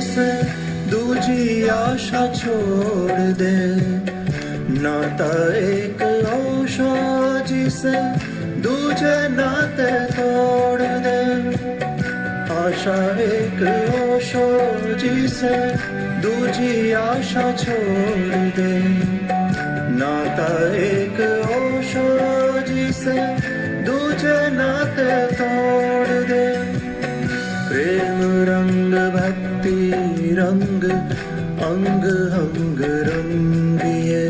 जिसे दूजी आशा छोड़ दे, नाता एक ओशो जिसे दूजे नाते तोड़ दे, आशा एक ओशो जिसे दूजी आशा छोड़ दे, नाता एक ओशो जिसे दूजे नाते तोड़ दे। प्रेम रंग भक्ति रंग अंग अंग रंगिए,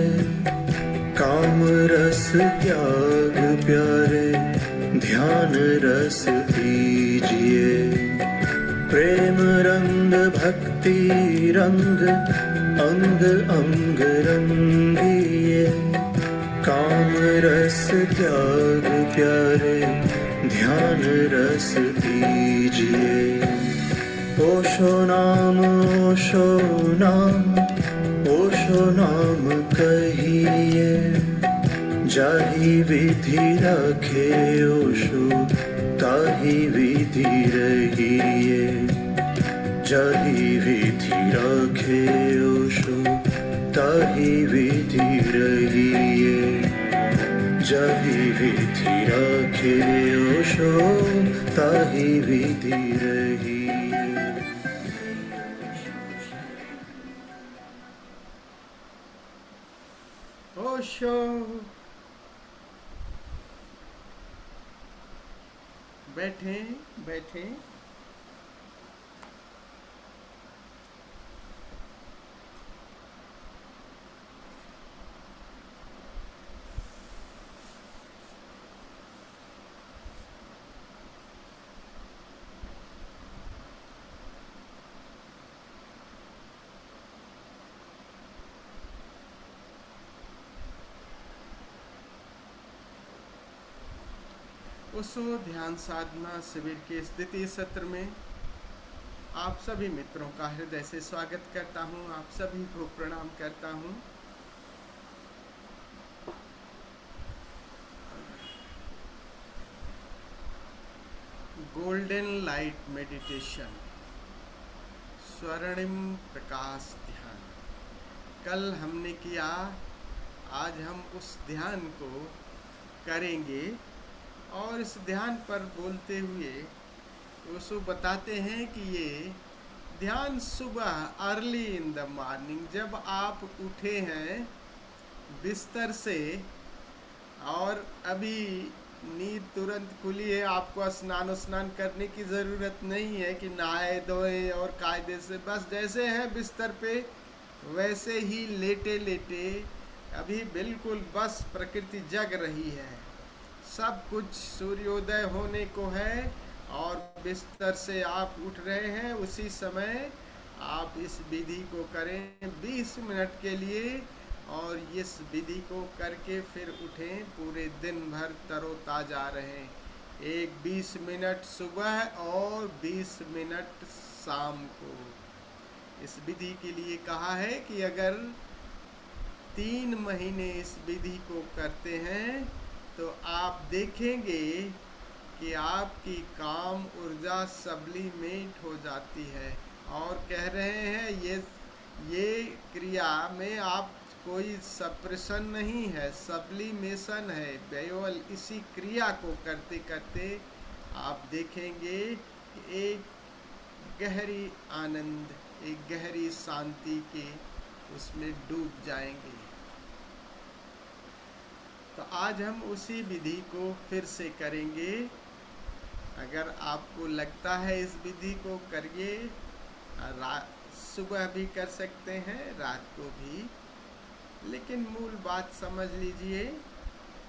काम रस त्याग प्यारे ध्यान रस दीजिए। प्रेम रंग भक्ति रंग अंग अंग रंगिए, काम रस त्याग प्यारे ध्यान रस दीजिए। ओशो नाम ओशो नाम ओशो नाम कहिए, जाहि विधि रखे ओशो ताहि विधि रहिए। जाहि विधि रखे ओशो ताहि विधि रहिए। जाहि विधि रखे ओशो ताहि विधि रहिए। ओशो। बैठे बैठे। ओशो ध्यान साधना शिविर के इस द्वितीय सत्र में आप सभी मित्रों का हृदय से स्वागत करता हूं, आप सभी को प्रणाम करता हूं। गोल्डन लाइट मेडिटेशन, स्वर्णिम प्रकाश ध्यान कल हमने किया, आज हम उस ध्यान को करेंगे। और इस ध्यान पर बोलते हुए ओशो बताते हैं कि ये ध्यान सुबह अर्ली इन द मॉर्निंग, जब आप उठे हैं बिस्तर से और अभी नींद तुरंत खुली है, आपको स्नान करने की ज़रूरत नहीं है कि नहाए धोए और कायदे से, बस जैसे हैं बिस्तर पे वैसे ही लेटे लेटे अभी बिल्कुल बस प्रकृति जग रही है, सब कुछ सूर्योदय होने को है और बिस्तर से आप उठ रहे हैं, उसी समय आप इस विधि को करें 20 मिनट के लिए। और इस विधि को करके फिर उठें, पूरे दिन भर तरोताज़ा रहें। एक 20 मिनट सुबह और 20 मिनट शाम को। इस विधि के लिए कहा है कि अगर 3 महीने इस विधि को करते हैं तो आप देखेंगे कि आपकी काम ऊर्जा सब्लिमेट हो जाती है। और कह रहे हैं ये क्रिया में आप कोई सप्रेशन नहीं है, सब्लिमेशन है। केवल इसी क्रिया को करते करते आप देखेंगे कि एक गहरी आनंद, एक गहरी शांति के उसमें डूब जाएंगे। तो आज हम उसी विधि को फिर से करेंगे। अगर आपको लगता है इस विधि को करिए, सुबह भी कर सकते हैं, रात को भी, लेकिन मूल बात समझ लीजिए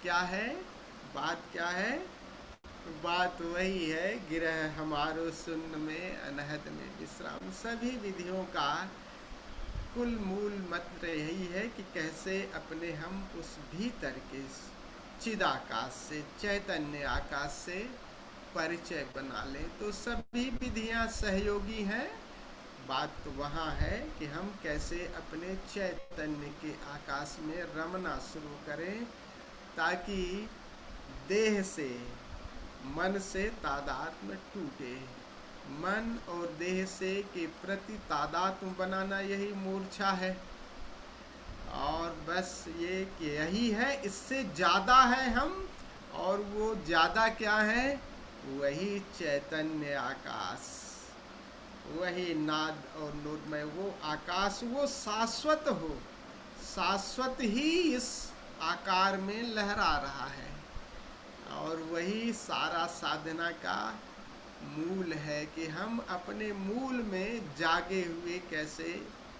क्या है। बात क्या है? बात वही है, गिरह हमारो शून्य में अनहद में विश्राम। सभी विधियों का कुल मूल मंत्र यही है कि कैसे अपने हम उस भीतर के चिदाकाश से, चैतन्य आकाश से परिचय बना लें। तो सभी विधियां सहयोगी हैं। बात तो वहाँ है कि हम कैसे अपने चैतन्य के आकाश में रमना शुरू करें, ताकि देह से, मन से तादात्म्य टूटे मन और देह से के प्रति तादात्म्य बनाना यही मूर्छा है। और बस ये कि यही है, इससे ज़्यादा है हम, और वो ज़्यादा क्या है? वही चैतन्य आकाश, वही नाद और नूरमय वो आकाश, वो शाश्वत हो, शाश्वत ही इस आकार में लहरा रहा है। और वही सारा साधना का मूल है कि हम अपने मूल में जागे हुए कैसे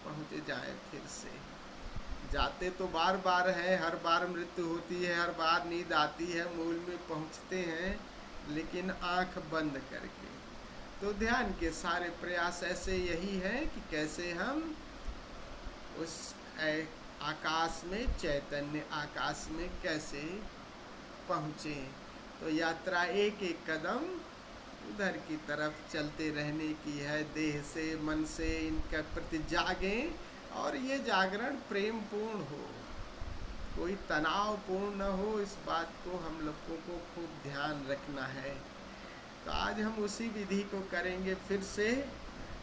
पहुँच जाए। फिर से जाते तो बार बार है, हर बार मृत्यु होती है, हर बार नींद आती है, मूल में पहुँचते हैं, लेकिन आँख बंद करके। तो ध्यान के सारे प्रयास ऐसे यही है कि कैसे हम उस आकाश में, चैतन्य आकाश में कैसे पहुँचे। तो यात्रा एक एक कदम उधर की तरफ चलते रहने की है। देह से, मन से इनके प्रति जागें, और ये जागरण प्रेम पूर्ण हो, कोई तनाव पूर्ण न हो। इस बात को हम लोगों को खूब ध्यान रखना है। तो आज हम उसी विधि को करेंगे फिर से,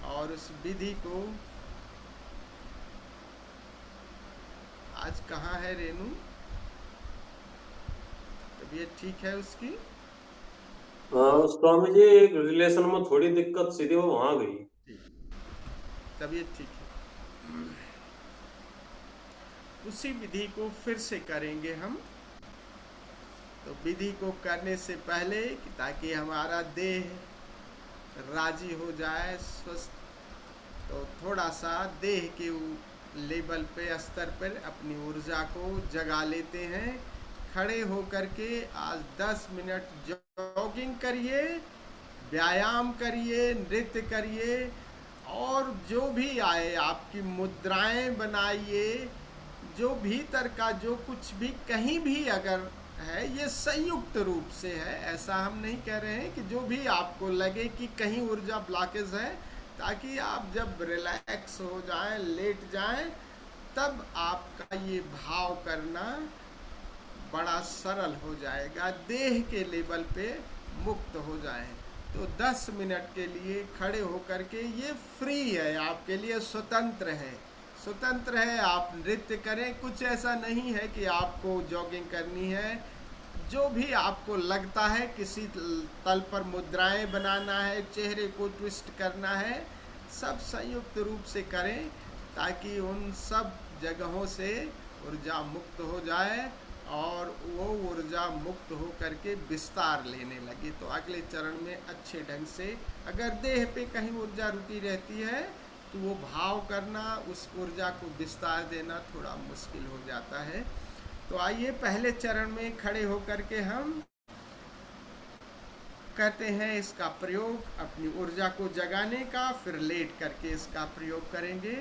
और उस विधि को आज कहाँ है रेनू? तबीयत ठीक है उसकी? हाँ स्वामी जी, एक रिलेशन में थोड़ी दिक्कत सी थी, वो वहां गई। तबीयत ठीक है। उसी विधि को फिर से करेंगे हम। तो विधि को करने से पहले कि ताकि हमारा देह राजी हो जाए, स्वस्थ, तो थोड़ा सा देह के लेवल पे, स्तर पर अपनी ऊर्जा को जगा लेते हैं। खड़े होकर के आज 10 मिनट जॉगिंग करिए, व्यायाम करिए, नृत्य करिए, और जो भी आए आपकी मुद्राएं बनाइए। जो भीतर का जो कुछ भी कहीं भी अगर है, ये संयुक्त रूप से है, ऐसा हम नहीं कह रहे हैं कि जो भी आपको लगे कि कहीं ऊर्जा ब्लॉकेज है, ताकि आप जब रिलैक्स हो जाएं, लेट जाएं, तब आपका ये भाव करना बड़ा सरल हो जाएगा, देह के लेवल पे मुक्त हो जाए। तो 10 मिनट के लिए खड़े होकर के, ये फ्री है आपके लिए, स्वतंत्र है, स्वतंत्र है। आप नृत्य करें, कुछ ऐसा नहीं है कि आपको जॉगिंग करनी है। जो भी आपको लगता है, किसी तल पर मुद्राएं बनाना है, चेहरे को ट्विस्ट करना है, सब संयुक्त रूप से करें, ताकि उन सब जगहों से ऊर्जा मुक्त हो जाए, और वो ऊर्जा मुक्त हो करके विस्तार लेने लगी। तो अगले चरण में अच्छे ढंग से, अगर देह पे कहीं ऊर्जा रुकी रहती है, तो वो भाव करना, उस ऊर्जा को विस्तार देना थोड़ा मुश्किल हो जाता है। तो आइए पहले चरण में खड़े होकर के हम करते हैं इसका प्रयोग, अपनी ऊर्जा को जगाने का। फिर लेट करके इसका प्रयोग करेंगे।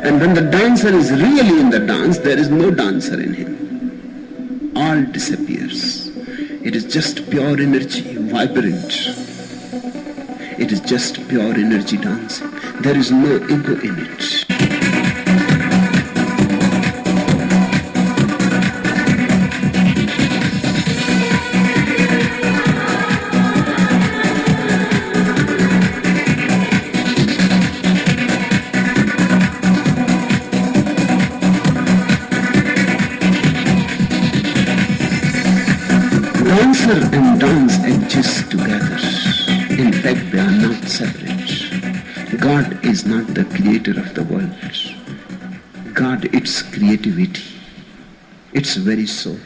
And when the dancer is really in the dance, there is no dancer in him. All disappears. It is just pure energy, vibrant. It is just pure energy dancing. There is no ego in it. Dancer and dance exist together in fact, they are not separate. God is not the creator of the world. God, its creativity, its very soul.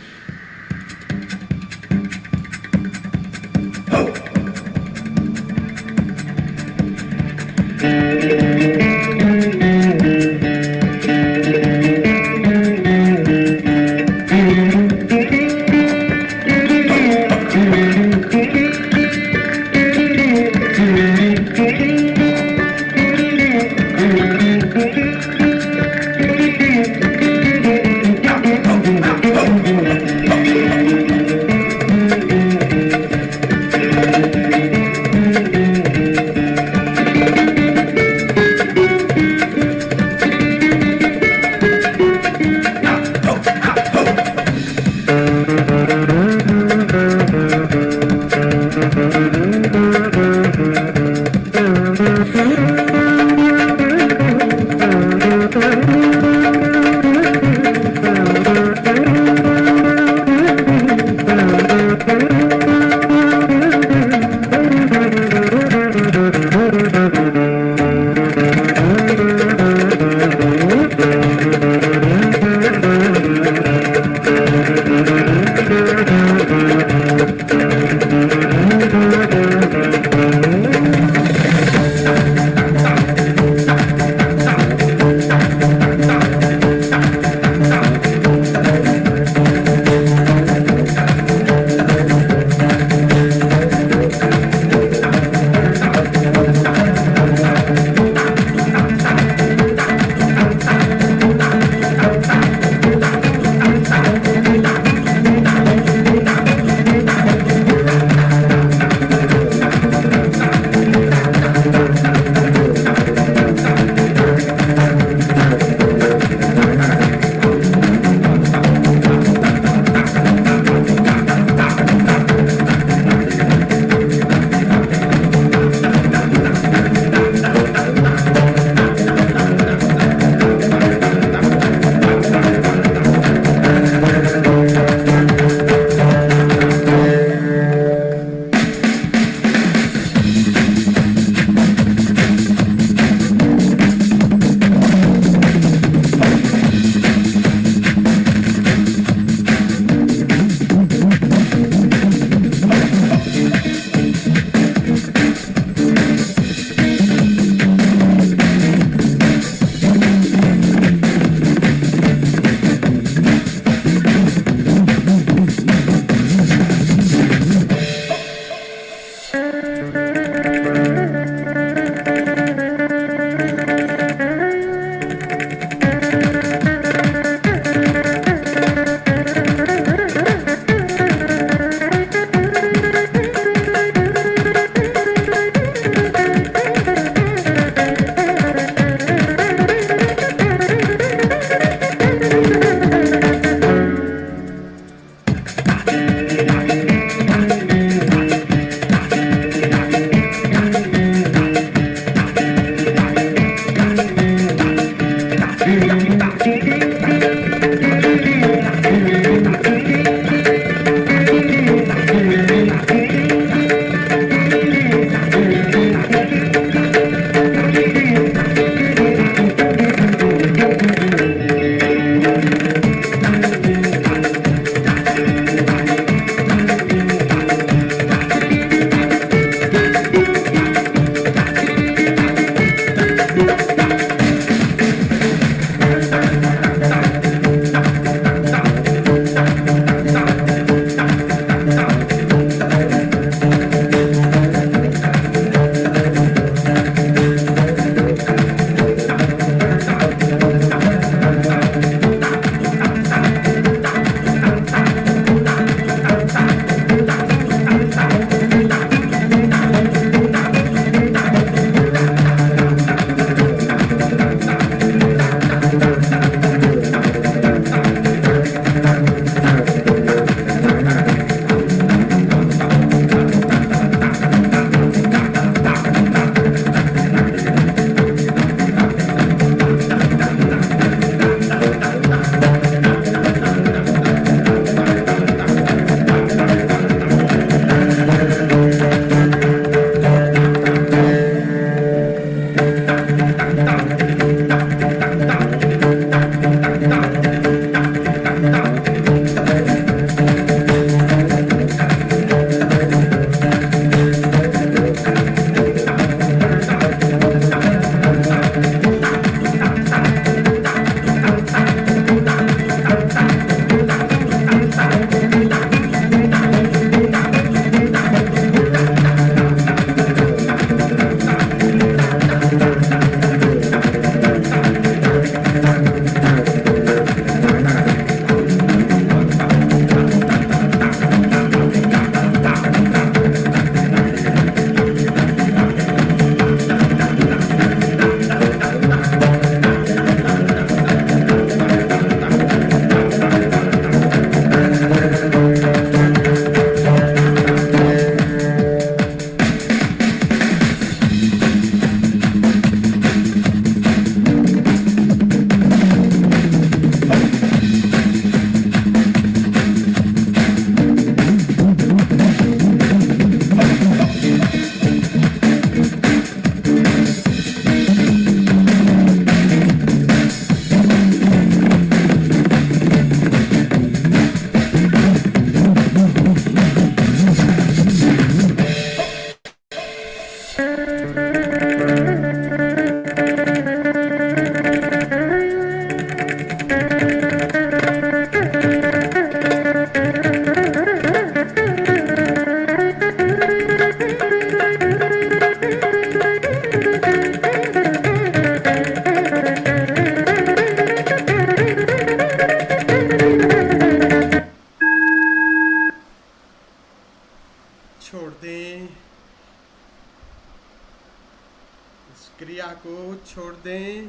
को छोड़ दें,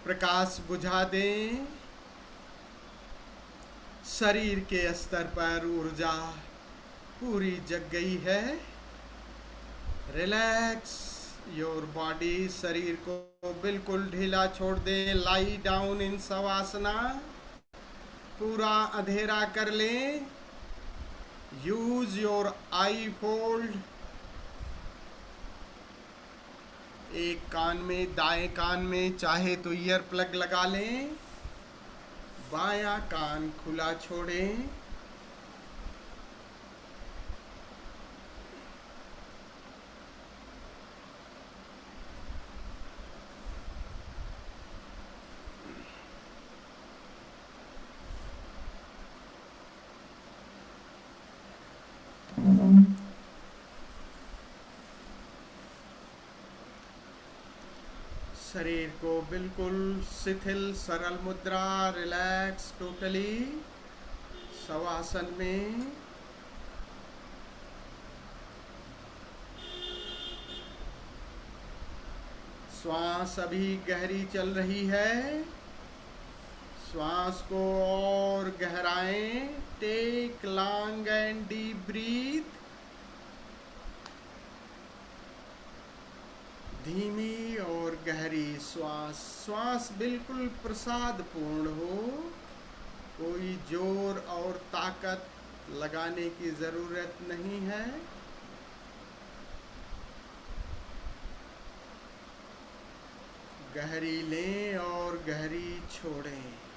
प्रकाश बुझा दें। शरीर के स्तर पर ऊर्जा पूरी जग गई है। रिलैक्स योर बॉडी, शरीर को बिल्कुल ढीला छोड़ दें। लाई डाउन इन शवासना, पूरा अंधेरा कर लें। Use your I hold. एक कान में, दाएं कान में चाहे तो ईयर प्लग लगा लें, बायां कान खुला छोड़ें। शरीर को बिल्कुल शिथिल सरल मुद्रा, रिलैक्स टोटली शवासन में। श्वास अभी गहरी चल रही है। श्वास को और गहराएं। Take long and deep breath. धीमी और गहरी श्वास। श्वास बिल्कुल प्रसाद पूर्ण हो, कोई जोर और ताकत लगाने की जरूरत नहीं है। गहरी लें और गहरी छोड़ें।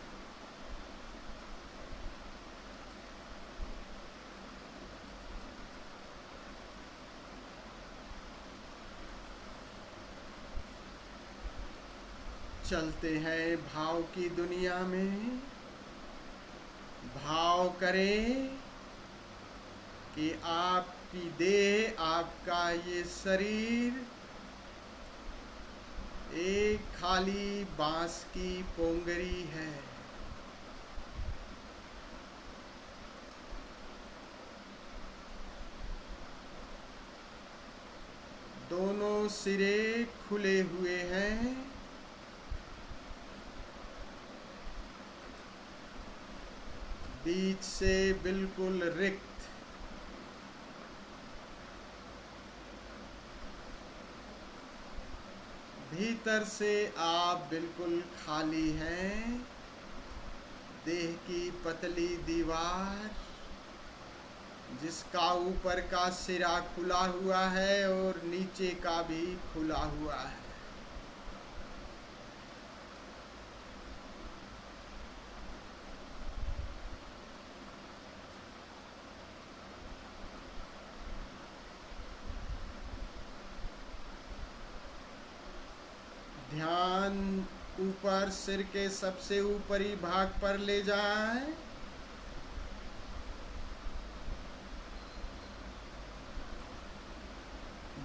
चलते हैं भाव की दुनिया में। भाव करें कि आपकी देह, आपका ये शरीर एक खाली बांस की पोंगरी है। दोनों सिरे खुले हुए हैं। बीच से बिल्कुल रिक्त। भीतर से आप बिल्कुल खाली हैं। देह की पतली दीवार, जिसका ऊपर का सिरा खुला हुआ है और नीचे का भी खुला हुआ है। ध्यान ऊपर सिर के सबसे ऊपरी भाग पर ले जाएं।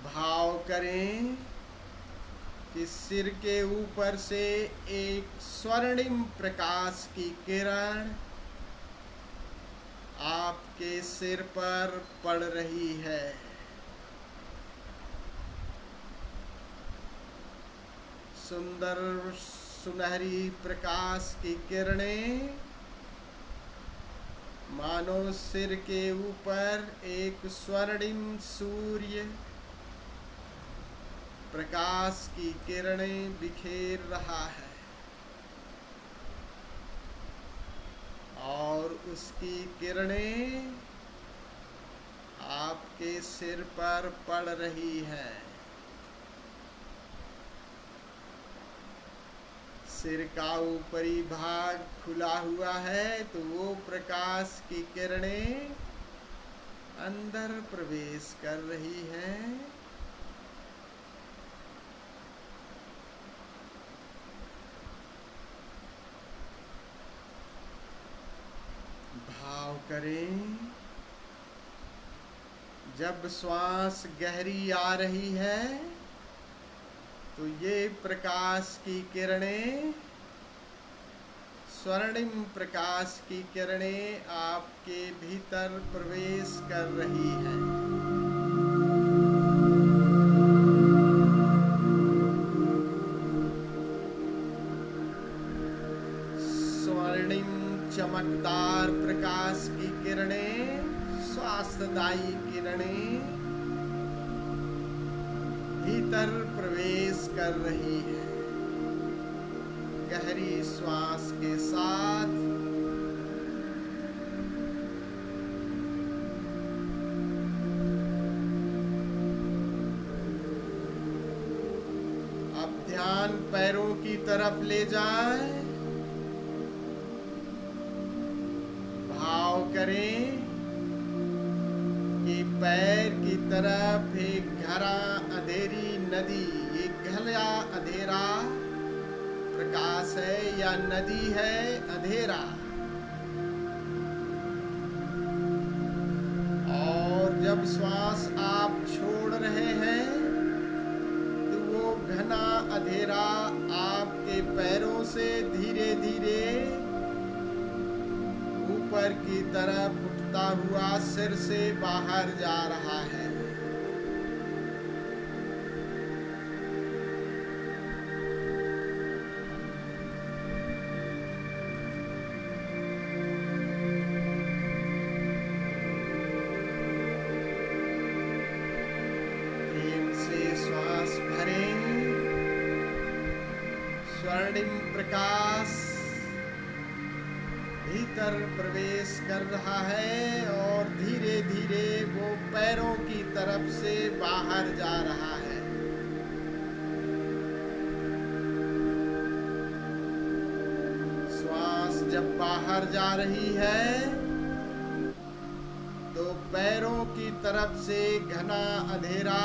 भाव करें कि सिर के ऊपर से एक स्वर्णिम प्रकाश की किरण आपके सिर पर पड़ रही है। सुंदर सुनहरी प्रकाश की किरणें मानो सिर के ऊपर एक स्वर्णिम सूर्य प्रकाश की किरणें बिखेर रहा है और उसकी किरणें आपके सिर पर पड़ रही हैं। सिर का ऊपरी भाग खुला हुआ है तो वो प्रकाश की किरणें अंदर प्रवेश कर रही हैं। भाव करें, जब श्वास गहरी आ रही है तो ये प्रकाश की किरणें, स्वर्णिम प्रकाश की किरणें आपके भीतर प्रवेश कर रही हैं। चमकदार प्रकाश की किरणें, स्वास्थ्यदायी किरणें भीतर प्रवेश कर रही है। गहरी श्वास के साथ अब ध्यान पैरों की तरफ ले जाए। भाव करें कि पैर की तरफ एक गहरा अंधेरी नदी, एक गहरा अंधेरा प्रकाश है या नदी है अंधेरा, और जब श्वास आप छोड़ रहे हैं तो वो घना अंधेरा आपके पैरों से धीरे धीरे ऊपर की तरफ उठता हुआ सिर से बाहर जा रहा है। प्रेम से श्वास भरें। स्वर्णिम प्रकाश भीतर प्रवेश कर रहा है और धीरे धीरे वो पैरों की तरफ से बाहर जा रहा है। श्वास जब बाहर जा रही है तो पैरों की तरफ से घना अंधेरा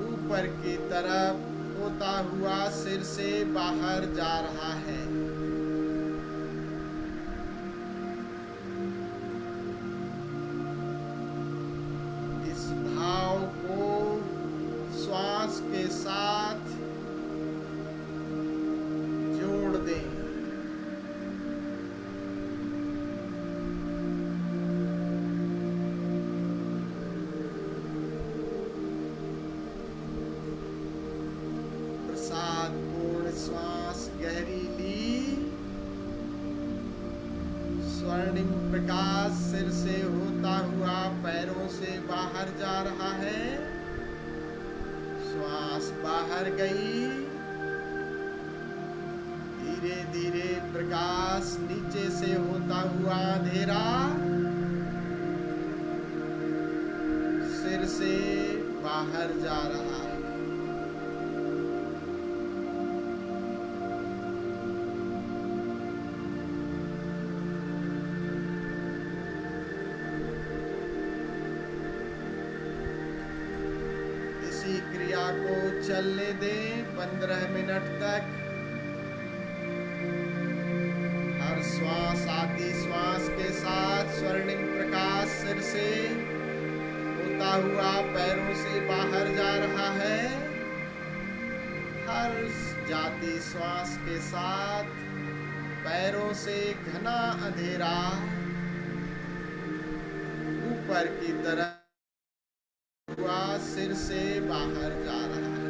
ऊपर की तरफ होता हुआ सिर से बाहर जा रहा है। इस भाव को श्वास के साथ जोड़ दें। पूर्ण श्वास गहरी ली। स्वर्णिम प्रकाश सिर से होता हुआ पैरों से बाहर जा रहा है। श्वास बाहर गई। धीरे धीरे प्रकाश नीचे से होता हुआ अंधेरा सिर से बाहर जा रहा है। क्रिया को चलने दें 15 मिनट तक। हर श्वास आती श्वास के साथ स्वर्णिम प्रकाश सिर से होता हुआ पैरों से बाहर जा रहा है। हर जाती श्वास के साथ पैरों से घना अंधेरा ऊपर की तरफ हुआ सिर से बाहर जा रहा है।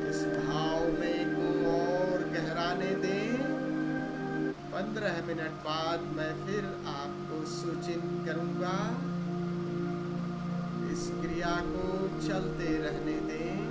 इस भाव में को और गहराने दें। 15 मिनट बाद मैं फिर आपको सूचित करूंगा। इस क्रिया को चलते रहने दें।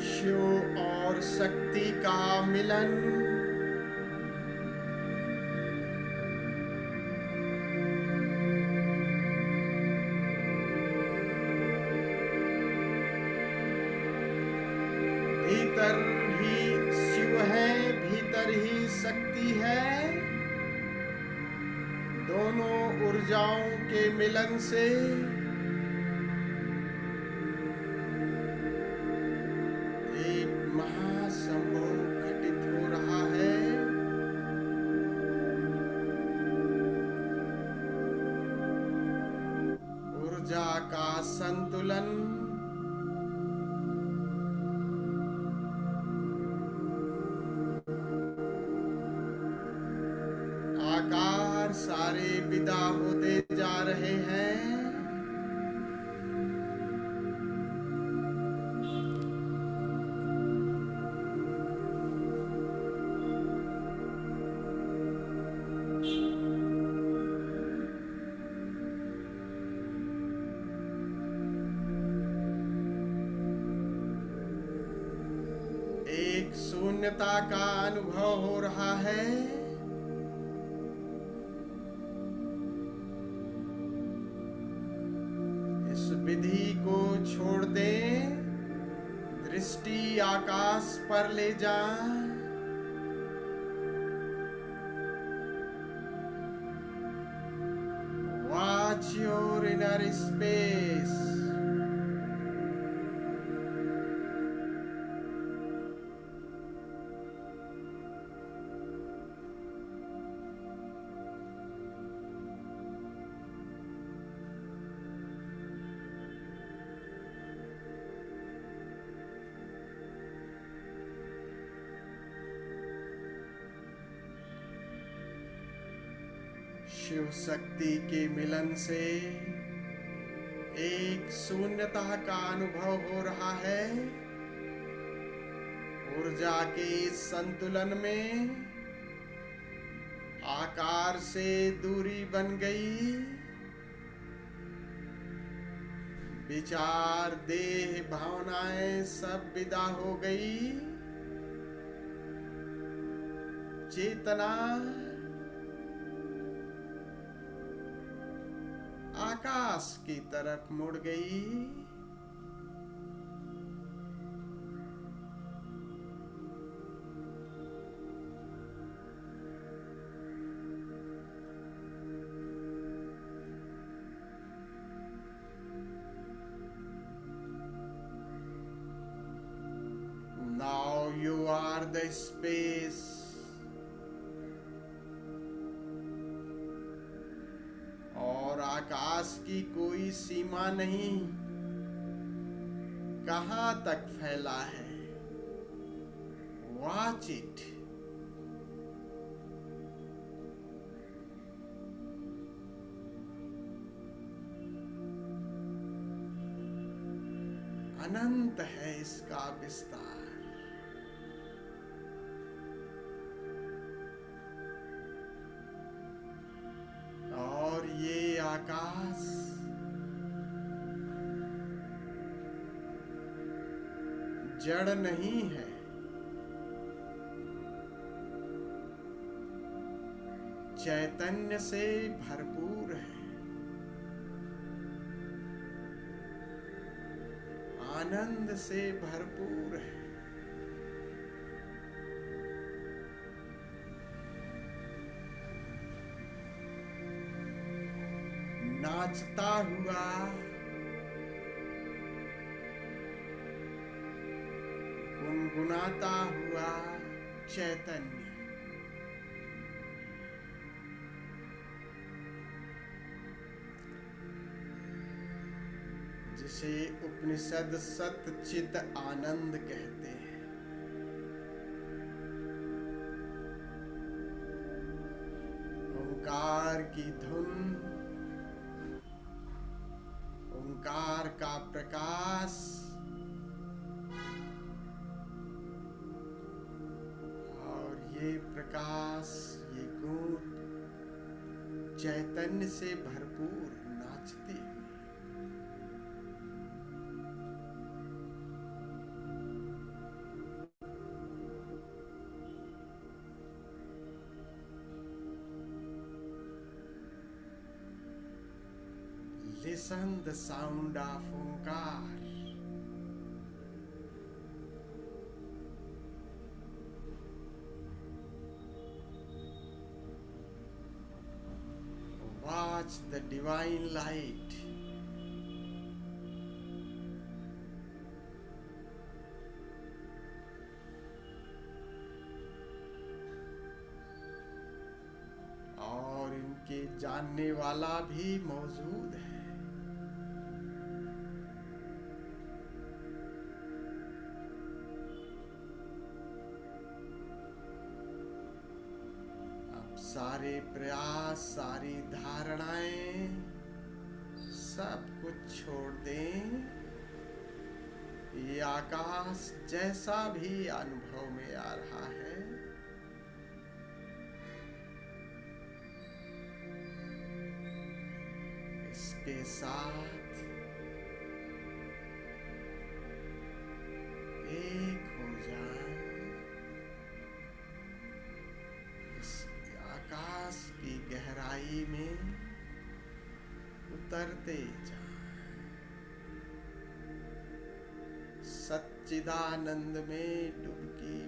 शिव और शक्ति का मिलन। भीतर ही शिव है, भीतर ही शक्ति है। दोनों ऊर्जाओं के मिलन से एक महासंभव घटित हो रहा है। ऊर्जा का संतुलन, आकार सारे विदा होते जा रहे हैं। एक शून्यता का अनुभव हो रहा है। इस विधि को छोड़ दें, दृष्टि आकाश पर ले जाएं। Watch your inner space. Shiv Shakti के मिलन से एक शून्यता का अनुभव हो रहा है। ऊर्जा के संतुलन में आकार से दूरी बन गई। विचार, देह, भावनाएं सब विदा हो गई। चेतना आकाश की तरफ मुड़ गई। Now you are the space. और आकाश की कोई सीमा नहीं, कहां तक फैला है। Watch it. अनंत है इसका विस्तार। और ये आकाश जड़ नहीं है, चैतन्य से भरपूर है, आनंद से भरपूर है। नाचता हुआ गुनगुनाता हुआ चैतन्य, जिसे उपनिषद सत चित आनंद कहते हैं। ओंकार की धुन, ओंकार का प्रकाश और ये प्रकाश, ये गूंज चैतन्य से भरपूर नाचती हुई। Listen the sound of Omkar. Watch the divine light. और इनके जानने वाला भी मौजूद है। अब सारे प्रयास, सारी धारणाएं, सब कुछ छोड़ दें। ये आकाश जैसा भी अनुभव में आ रहा है, इसके साथ एक हो जाए। इस आकाश की गहराई में उतरते जाएं। सच्चिदानंद में डुबकी